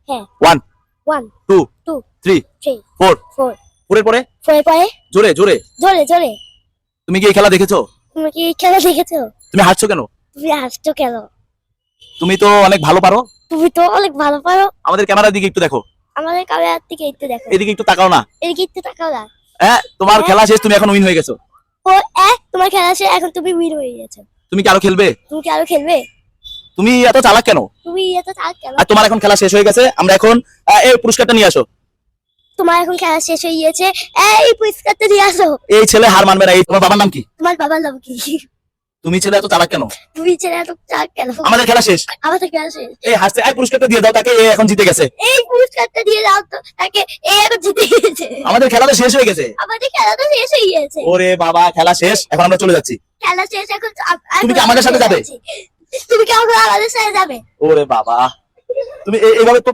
হ্যাঁ 1 1 2 2 3 3 4 4 4 এর পরে পরে পরে জোরে জোরে। জোরে জোরে। তুমি কি এই খেলা দেখেছো? তুমি কি খেলা দেখেছো? তুমি হাসছো কেন? তুমি হাসছো কেন? তুমি তো অনেক ভালো পারো। তুমি তো অনেক ভালো পারো। আমাদের ক্যামেরার দিকে একটু দেখো, আমাদের ক্যামেরার দিকে একটু দেখো, এদিকে একটু তাকাও না। এদিকে একটু তাকাও না। হ্যাঁ, তোমার খেলা শেষ, তুমি এখন উইন হয়ে গেছো। ও তোমার খেলা শেষ, এখন তুমি উইন হয়ে গেছো। তুমি কি আরো খেলবে? তুমি কি আরো খেলবে? তুমি এত চালাক কেন? তুমি এত চালাক কেন? আর তোমার এখন খেলা শেষ হয়ে গেছে, আমরা এখন এই পুরস্কারটা নিয়ে আসো। তোমার এখন খেলা শেষ হয়ে গিয়েছে, এই পুরস্কারটা দিয়ে আসো। এই ছেলে হার মানবে না। এই তোমার বাবার নাম কি? তোমার বাবার নাম কি? তুমি ছেলে এত চালাক কেন? তুমি ছেলে এত চালাক কেন? আমাদের খেলা শেষ। আমাদের খেলা শেষ। এই হাসতে, এই পুরস্কারটা দিয়ে দাও তাকে, এ এখন জিতে গেছে। এই পুরস্কারটা দিয়ে দাও তো তাকে, এই এখন জিতে গেছে। আমাদের খেলাটা শেষ হয়ে গেছে। আমাদের খেলাটা শেষ হয়ে গিয়েছে। ওরে বাবা, খেলা শেষ, এখন আমরা চলে যাচ্ছি। খেলা শেষ, এখন তুমি কি আমাদের সাথে যাবে? তুমি কি আমাদের সাথে যাবে? ওরে বাবা, তুমি এইভাবে তো